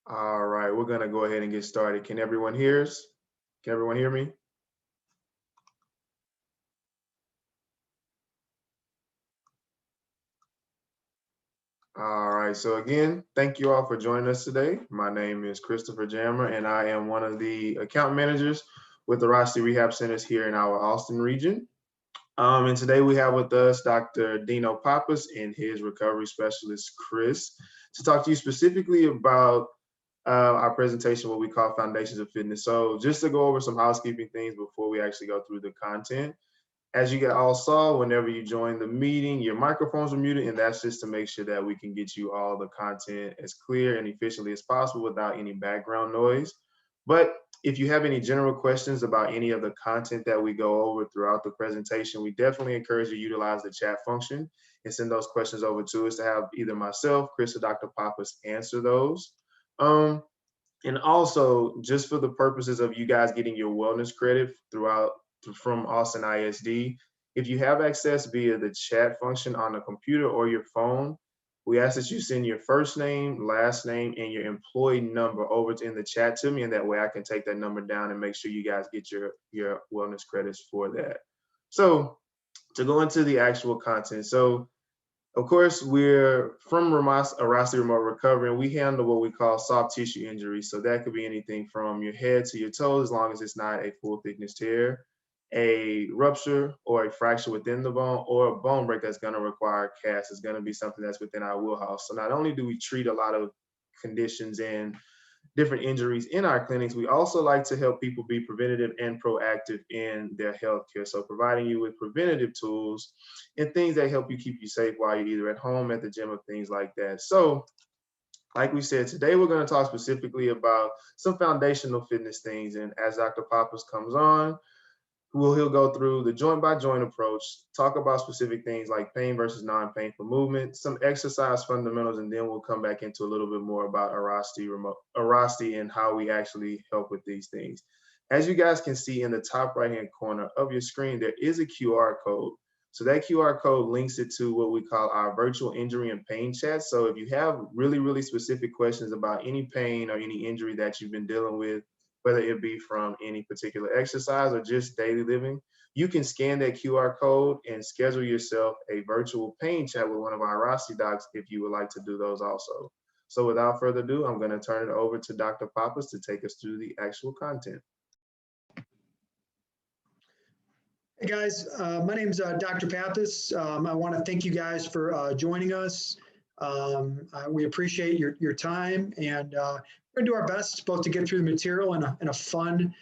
All right, we're gonna go ahead and get started. Can everyone hear us? Can everyone hear me? All right, so again, thank you all for joining us today. My name is Christopher Jammer, and I am one of the account managers with the Airrosti Rehab Centers here in our Austin region. And today we have with us Dr. Dino Pappas and his recovery specialist, Chris, to talk to you specifically about our presentation, what we call Foundations of Fitness. So just to go over some housekeeping things before we actually go through the content. As you all saw, whenever you join the meeting, your microphones are muted, and that's just to make sure that we can get you all the content as clear and efficiently as possible without any background noise. But if you have any general questions about any of the content that we go over throughout the presentation, we definitely encourage you to utilize the chat function and send those questions over to us to have either myself, Chris, or Dr. Pappas answer those. And also, just for the purposes of you guys getting your wellness credit throughout from Austin ISD, if you have access via the chat function on the computer or your phone, we ask that you send your first name, last name, and your employee number over in the chat to me, and that way I can take that number down and make sure you guys get your wellness credits for that. So to go into the actual content, so of course, we're from Airrosti Remote Recovery, and we handle what we call soft tissue injuries. So that could be anything from your head to your toes, as long as it's not a full thickness tear, a rupture or a fracture within the bone, or a bone break that's going to require a cast is going to be something that's within our wheelhouse. So not only do we treat a lot of conditions and different injuries in our clinics, we also like to help people be preventative and proactive in their healthcare. So providing you with preventative tools and things that help you keep you safe while you're either at home, at the gym, or things like that. So like we said, today we're going to talk specifically about some foundational fitness things. And as Dr. Pappas comes on, he'll go through the joint by joint approach, talk about specific things like pain versus non-painful movement, some exercise fundamentals, and then we'll come back into a little bit more about Airrosti and how we actually help with these things. As you guys can see in the top right-hand corner of your screen, there is a QR code. So that QR code links it to what we call our virtual injury and pain chat. So if you have really, really specific questions about any pain or any injury that you've been dealing with, whether it be from any particular exercise or just daily living, you can scan that QR code and schedule yourself a virtual pain chat with one of our Airrosti docs if you would like to do those also. So without further ado, I'm going to turn it over to Dr. Pappas to take us through the actual content. Hey guys, my name is Dr. Pappas. I want to thank you guys for joining us. We appreciate your time, and we're going to do our best both to get through the material in a fun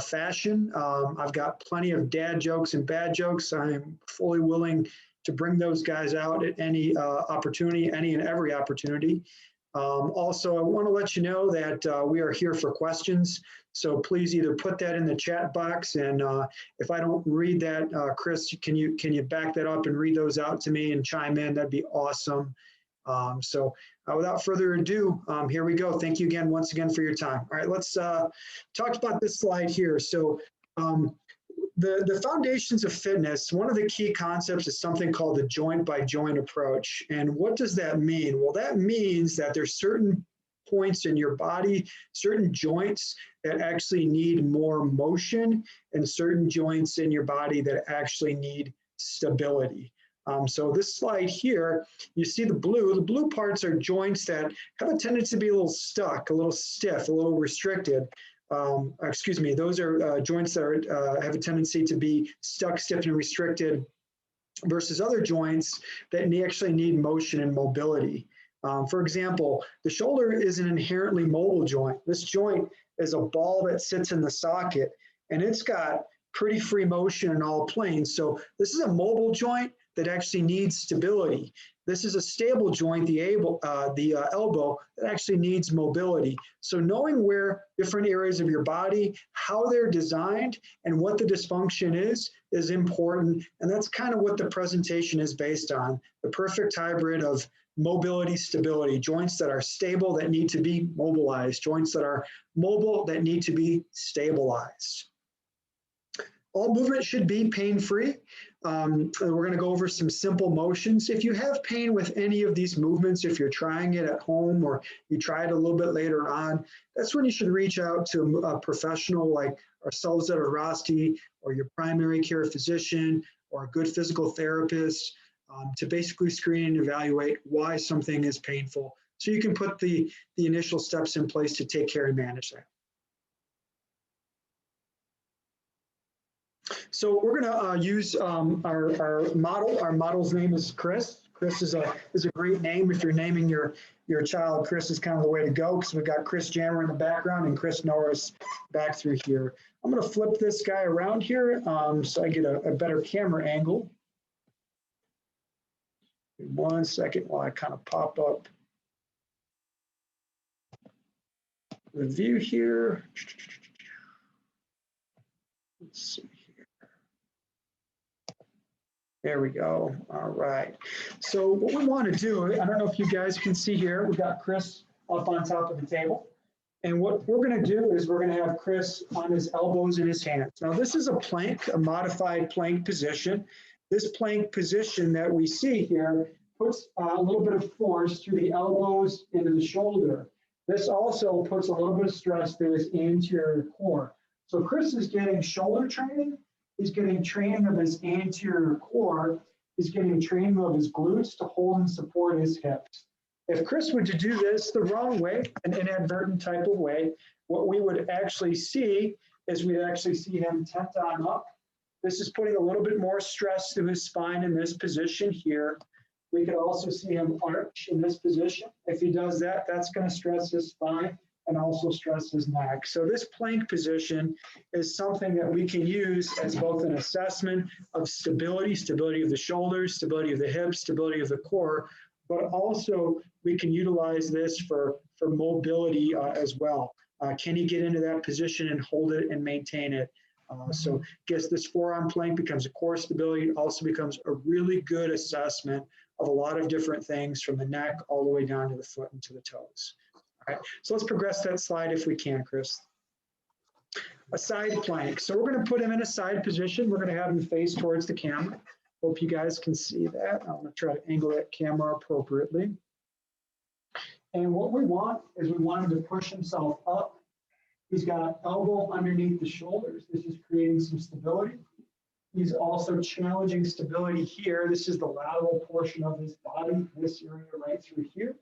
fashion. I've got plenty of dad jokes and bad jokes. I'm fully willing to bring those guys out at any opportunity, any and every opportunity. Also, I want to let you know that we are here for questions. So please either put that in the chat box, and if I don't read that, Chris, can you back that up and read those out to me and chime in? That'd be awesome. So without further ado, here we go. Thank you again, once again, for your time. All right, let's talk about this slide here. So the foundations of fitness, one of the key concepts is something called the joint by joint approach. And what does that mean? Well, that means that there's certain points in your body, certain joints that actually need more motion, and certain joints in your body that actually need stability. So this slide here, you see the blue parts are joints that have a tendency to be a little stuck, a little stiff, a little restricted. Excuse me, those are joints that have a tendency to be stuck, stiff, and restricted versus other joints that actually need motion and mobility. For example, the shoulder is an inherently mobile joint. This joint is a ball that sits in the socket, and it's got pretty free motion in all planes. So this is a mobile joint that actually needs stability. This is a stable joint, the elbow, that actually needs mobility. So knowing where different areas of your body, how they're designed, and what the dysfunction is important. And that's kind of what the presentation is based on, the perfect hybrid of mobility, stability, joints that are stable that need to be mobilized, joints that are mobile that need to be stabilized. All movement should be pain-free. We're going to go over some simple motions. If you have pain with any of these movements, if you're trying it at home or you try it a little bit later on, that's when you should reach out to a professional like ourselves at Airrosti, or your primary care physician, or a good physical therapist, to basically screen and evaluate why something is painful, so you can put the initial steps in place to take care and manage that. So we're going to use our model. Our model's name is Chris. Chris is a great name. If you're naming your child, Chris is kind of the way to go, because we've got Chris Jammer in the background and Chris Norris back through here. I'm going to flip this guy around here so I get a better camera angle. 1 second while I kind of pop up the view here. Let's see here. There we go. All right. So what we want to do, I don't know if you guys can see here, we've got Chris up on top of the table. And what we're going to do is we're going to have Chris on his elbows and his hands. Now this is a plank, a modified plank position. This plank position that we see here puts a little bit of force through the elbows into the shoulder. This also puts a little bit of stress through his anterior core. So Chris is getting shoulder training. He's getting training of his anterior core. He's getting training of his glutes to hold and support his hips. If Chris were to do this the wrong way, an inadvertent type of way, what we would actually see is we'd actually see him tenton up. This is putting a little bit more stress through his spine in this position here. We could also see him arch in this position. If he does that, that's going to stress his spine and also stress his neck. So this plank position is something that we can use as both an assessment of stability, stability of the shoulders, stability of the hips, stability of the core, but also we can utilize this for mobility as well. Can he get into that position and hold it and maintain it? So guess this forearm plank becomes a core stability. It also becomes a really good assessment of a lot of different things, from the neck all the way down to the foot and to the toes. All right, so let's progress that slide if we can, Chris. A side plank. So we're going to put him in a side position. We're going to have him face towards the camera. Hope you guys can see that. I'm going to try to angle that camera appropriately. And what we want is we want him to push himself up. He's got elbow underneath the shoulders. This is creating some stability. He's also challenging stability here. This is the lateral portion of his body, this area right through here.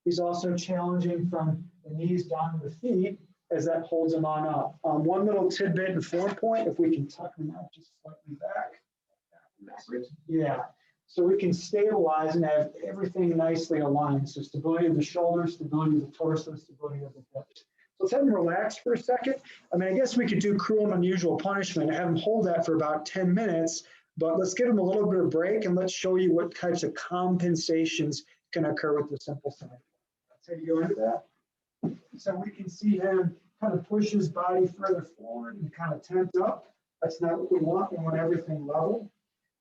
He's also challenging from the knees down to the feet as that holds him on up. One little tidbit and form point, if we can tuck him out just slightly back. Yeah, so we can stabilize and have everything nicely aligned. So stability of the shoulders, stability of the torso, stability of the hips. Let's have him relax for a second. I mean, I guess we could do cruel and unusual punishment and have him hold that for about 10 minutes, but let's give him a little bit of break and let's show you what types of compensations can occur with the simple side. So you go into that. So we can see him kind of push his body further forward and kind of tent up. That's not what we want. We want everything level.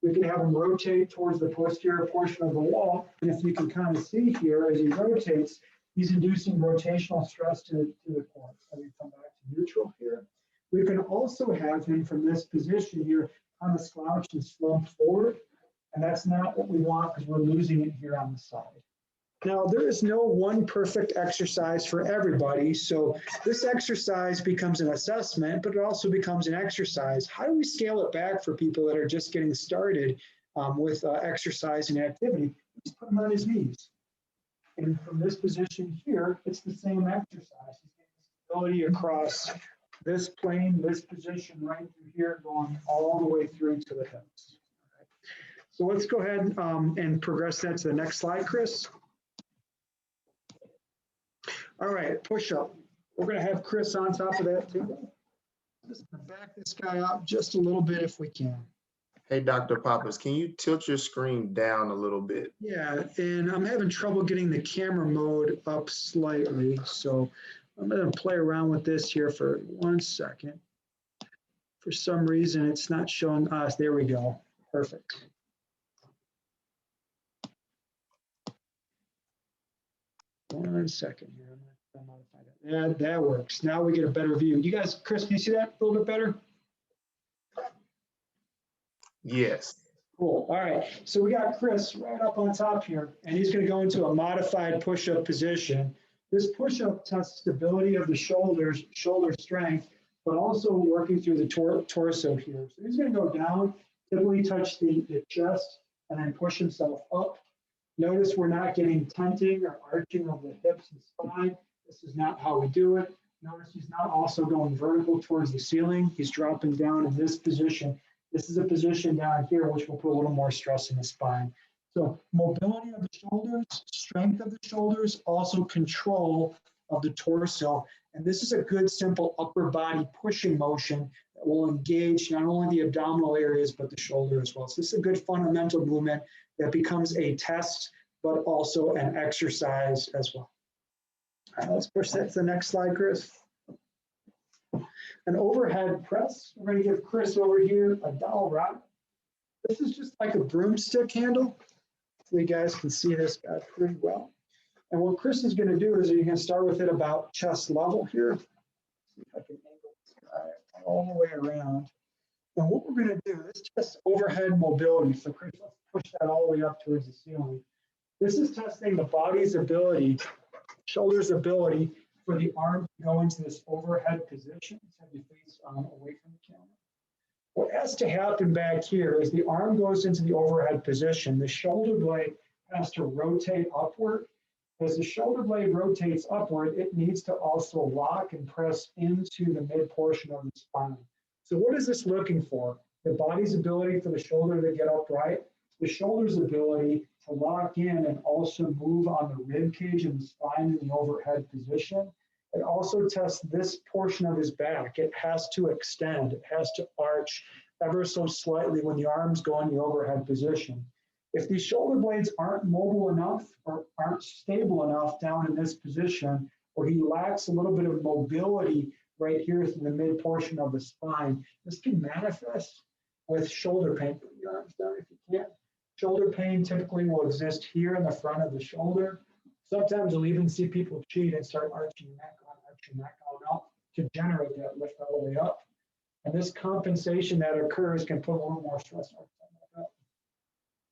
We can have him rotate towards the posterior portion of the wall. And if you can kind of see here, as he rotates, he's inducing rotational stress to the core. So we come back to neutral here. We can also have him from this position here kind of slouch and slump forward. And that's not what we want, because we're losing it here on the side. Now, there is no one perfect exercise for everybody. So this exercise becomes an assessment, but it also becomes an exercise. How do we scale it back for people that are just getting started with exercise and activity? Just put him on his knees. And from this position here, it's the same exercise. He's getting stability across this plane, this position right through here, going all the way through to the hips. Okay. So let's go ahead and progress that to the next slide, Chris. All right, push up. We're going to have Chris on top of that table. Just back this guy up just a little bit if we can. Hey, Dr. Pappas, can you tilt your screen down a little bit? Yeah, and I'm having trouble getting the camera mode up slightly, so I'm going to play around with this here for 1 second. For some reason, it's not showing us. There we go. Perfect. One second here. I'm going to modify that. Yeah, that works. Now we get a better view. You guys, Chris, can you see that a little bit better? Yes. Cool. All right. So we got Chris right up on top here, and he's going to go into a modified push-up position. This push-up tests stability of the shoulders, shoulder strength, but also working through the torso here. So he's going to go down, typically touch the chest, and then push himself up. Notice we're not getting tenting or arching of the hips and spine. This is not how we do it. Notice he's not also going vertical towards the ceiling. He's dropping down in this position. This is a position down here which will put a little more stress in the spine. So mobility of the shoulders, strength of the shoulders, also control of the torso. And this is a good, simple upper body pushing motion that will engage not only the abdominal areas, but the shoulder as well. So this is a good fundamental movement that becomes a test, but also an exercise as well. All right, let's push that to the next slide, Chris. An overhead press. We're going to give Chris over here a dowel rock. This is just like a broomstick handle. So you guys can see this guy pretty well. And what Chris is going to do is you're going to start with it about chest level here. See if I can angle this guy all the way around. And what we're going to do is test overhead mobility. So Chris, let's push that all the way up towards the ceiling. This is testing the body's ability, shoulder's ability for the arm to go into this overhead position. So you face away from the camera. What has to happen back here is the arm goes into the overhead position. The shoulder blade has to rotate upward. As the shoulder blade rotates upward, it needs to also lock and press into the mid portion of the spine. So what is this looking for? The body's ability for the shoulder to get upright, the shoulder's ability to lock in and also move on the rib cage and the spine in the overhead position. It also tests this portion of his back. It has to extend. It has to arch ever so slightly when the arms go in the overhead position. If these shoulder blades aren't mobile enough or aren't stable enough down in this position, or he lacks a little bit of mobility right here in the mid portion of the spine, this can manifest with shoulder pain. Put your arms down if you can. Shoulder pain typically will exist here in the front of the shoulder. Sometimes you'll even see people cheat and start arching neck on up to generate that lift all the way up. And this compensation that occurs can put a little more stress up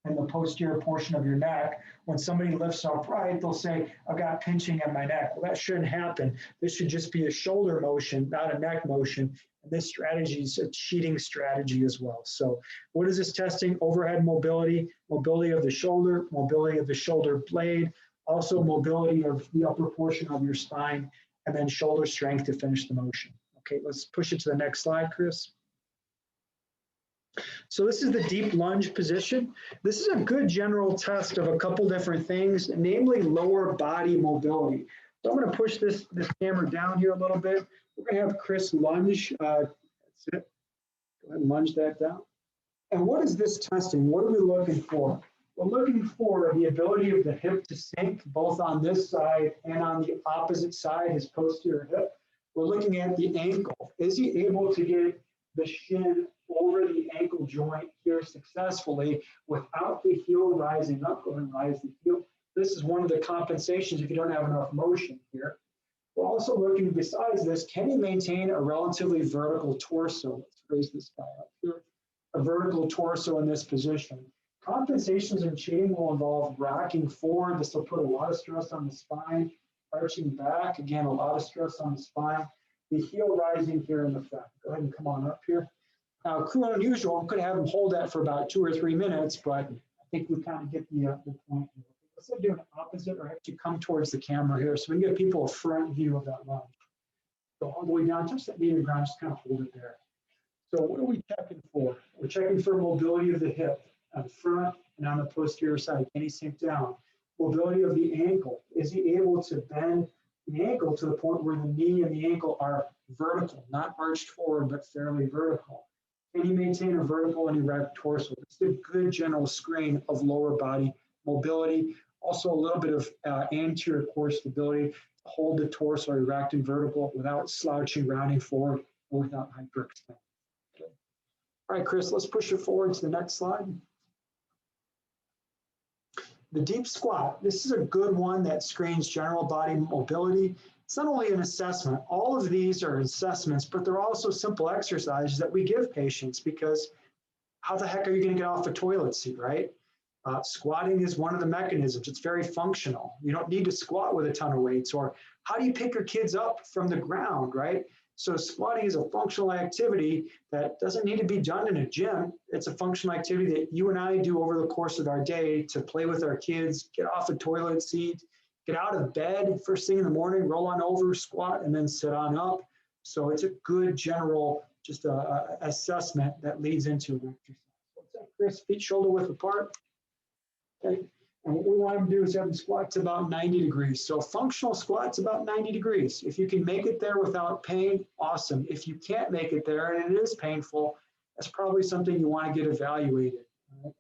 in the posterior portion of your neck. When somebody lifts upright, they'll say, I've got pinching in my neck. Well, that shouldn't happen. This should just be a shoulder motion, not a neck motion. And this strategy is a cheating strategy as well. So what is this testing? Overhead mobility, mobility of the shoulder blade, also mobility of the upper portion of your spine, and then shoulder strength to finish the motion. Okay, let's push it to the next slide, Chris. So this is the deep lunge position. This is a good general test of a couple different things, namely lower body mobility. So I'm going to push this camera down here a little bit. We're going to have Chris lunge. That's it. Go ahead and lunge that down. And what is this testing? What are we looking for? We're looking for the ability of the hip to sink both on this side and on the opposite side, his posterior hip. We're looking at the ankle. Is he able to get the shin over the ankle joint here successfully without the heel rising up? Go ahead and rise the heel. This is one of the compensations if you don't have enough motion here. We're also looking, besides this, can he maintain a relatively vertical torso? Let's raise this guy up here. A vertical torso in this position. Compensations in cheating will involve rocking forward. This will put a lot of stress on the spine. Arching back, again, a lot of stress on the spine. The heel rising here in the front. Go ahead and come on up here. Now, cool and unusual, I'm going to have him hold that for about 2 or 3 minutes, but I think we kind of get the point here. Let's do an opposite, or actually come towards the camera here so we can get people a front view of that lunge. So all the way down, touch that knee to the ground, just kind of hold it there. So what are we checking for? We're checking for mobility of the hip on the front and on the posterior side. Can he sink down? Mobility of the ankle. Is he able to bend the ankle to the point where the knee and the ankle are vertical, not arched forward, but fairly vertical? Can he maintain a vertical and erect torso? It's a good general screen of lower body mobility. Also a little bit of anterior core stability to hold the torso erect and vertical without slouching, rounding forward, or without hyperextension. Okay. All right, Chris, let's push it forward to the next slide. The deep squat, this is a good one that screens general body mobility. It's not only an assessment, all of these are assessments, but they're also simple exercises that we give patients because How the heck are you going to get off the toilet seat, right? Squatting is one of the mechanisms. It's very functional. You don't need to squat with a ton of weights. Or how do you pick your kids up from the ground, right? So squatting is a functional activity that doesn't need to be done in a gym. It's a functional activity that you and I do over the course of our day to play with our kids, get off the toilet seat, get out of bed first thing in the morning, roll on over, squat, and then sit on up. So it's a good general just assessment that leads into an exercise. What's up, Chris? Feet shoulder width apart. Okay. And what we want to do is have them squat to about 90 degrees. So functional squats about 90 degrees. If you can make it there without pain, awesome. If you can't make it there and it is painful, that's probably something you want to get evaluated. Right?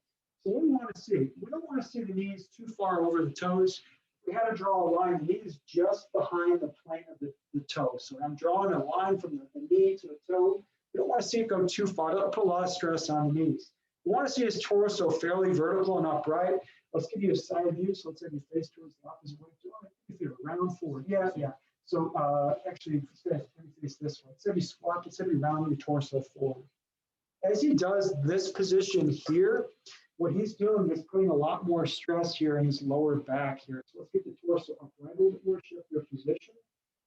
So what do we want to see? We don't want to see the knees too far over the toes. We had to draw a line. The knee is just behind the plane of the toe. So I'm drawing a line from the knee to the toe. We don't want to see it go too far. That'll put a lot of stress on the knees. We want to see his torso fairly vertical and upright. Let's give you a side view. So let's have you face towards the opposite way. If you're round forward. Yeah. So actually, let me face this way. Let's have you squat. Let's have you round your torso forward. As he does this position here, what he's doing is putting a lot more stress here in his lower back here. So let's get the torso upright a little bit more, shift your position.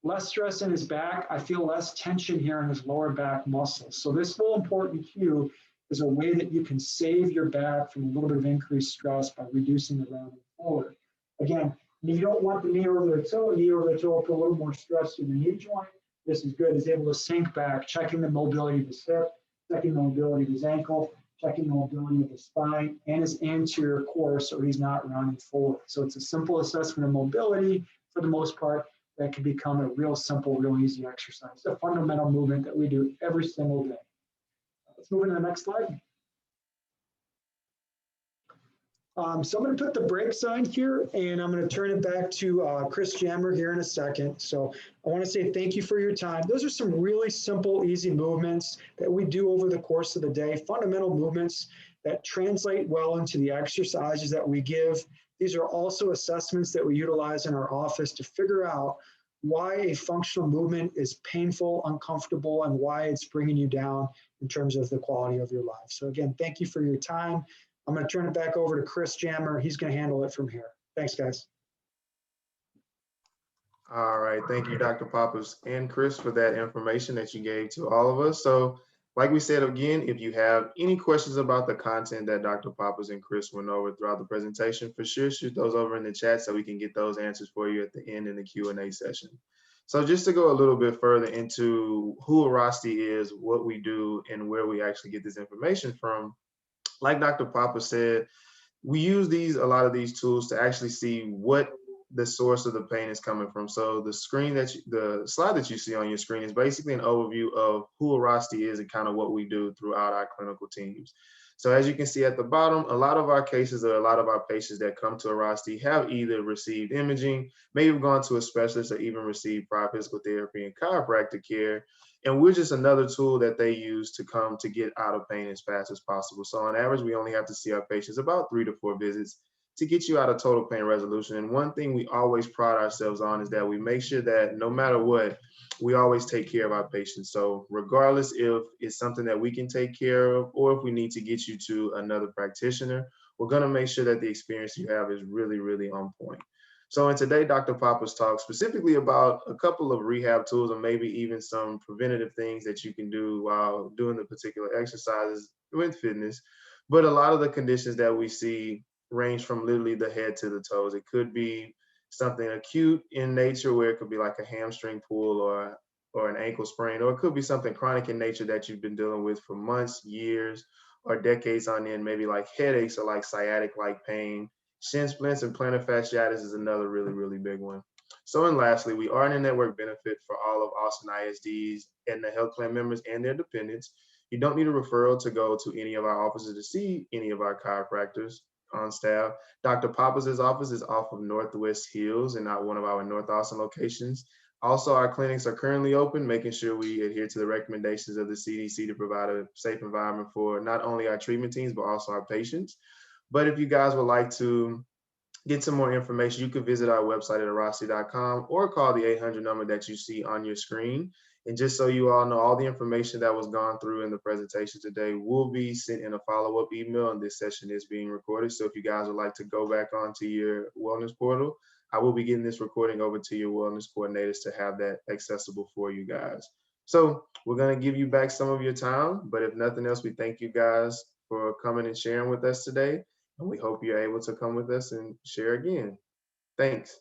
Less stress in his back. I feel less tension here in his lower back muscles. So this little important cue is a way that you can save your back from a little bit of increased stress by reducing the rounding forward. Again, you don't want the knee over the toe. Knee over the toe, put a little more stress to the knee joint. This is good. He's able to sink back, checking the mobility of his hip, checking the mobility of his ankle, checking the mobility of his spine and his anterior core so he's not rounding forward. So it's a simple assessment of mobility for the most part that can become a real simple, real easy exercise. It's a fundamental movement that we do every single day. Let's move into the next slide. So I'm going to put the brakes on here, and I'm going to turn it back to Chris Jammer here in a second. So I want to say thank you for your time. Those are some really simple, easy movements that we do over the course of the day, fundamental movements that translate well into the exercises that we give. These are also assessments that we utilize in our office to figure out why a functional movement is painful, uncomfortable, and why it's bringing you down in terms of the quality of your life. So again, thank you for your time. I'm going to turn it back over to Chris Jammer. He's going to handle it from here. Thanks, guys. All right. Thank you, Dr. Pappas and Chris, for that information that you gave to all of us. So like we said, again, if you have any questions about the content that Dr. Pappas and Chris went over throughout the presentation, for sure, shoot those over in the chat so we can get those answers for you at the end in the Q&A session. So just to go a little bit further into who Airrosti is, what we do, and where we actually get this information from, like Dr. Papa said, we use a lot of these tools to actually see what the source of the pain is coming from. So the slide that you see on your screen is basically an overview of who Airrosti is and kind of what we do throughout our clinical teams. So as you can see at the bottom, a lot of our cases or a lot of our patients that come to Airrosti have either received imaging, maybe gone to a specialist, or even received prior physical therapy and chiropractic care. And we're just another tool that they use to come to get out of pain as fast as possible. So on average, we only have to see our patients about 3 to 4 visits to get you out of total pain resolution. And one thing we always pride ourselves on is that we make sure that no matter what, we always take care of our patients. So regardless if it's something that we can take care of, or if we need to get you to another practitioner, we're gonna make sure that the experience you have is really, really on point. So in today, Dr. Pappas talks specifically about a couple of rehab tools and maybe even some preventative things that you can do while doing the particular exercises with fitness. But a lot of the conditions that we see range from literally the head to the toes. It could be something acute in nature where it could be like a hamstring pull or an ankle sprain, or it could be something chronic in nature that you've been dealing with for months, years, or decades on end, maybe like headaches or like sciatic-like pain. Shin splints and plantar fasciitis is another really, really big one. So, and lastly, we are in a network benefit for all of Austin ISDs and the health plan members and their dependents. You don't need a referral to go to any of our offices to see any of our chiropractors on staff. Dr. Pappas' office is off of Northwest Hills and not one of our North Austin locations. Also, our clinics are currently open, making sure we adhere to the recommendations of the CDC to provide a safe environment for not only our treatment teams, but also our patients. But if you guys would like to get some more information, you can visit our website at airrosti.com or call the 800 number that you see on your screen. And just so you all know, all the information that was gone through in the presentation today will be sent in a follow-up email, and this session is being recorded. So if you guys would like to go back onto your wellness portal, I will be getting this recording over to your wellness coordinators to have that accessible for you guys. So we're going to give you back some of your time, but if nothing else, we thank you guys for coming and sharing with us today. And we hope you're able to come with us and share again. Thanks.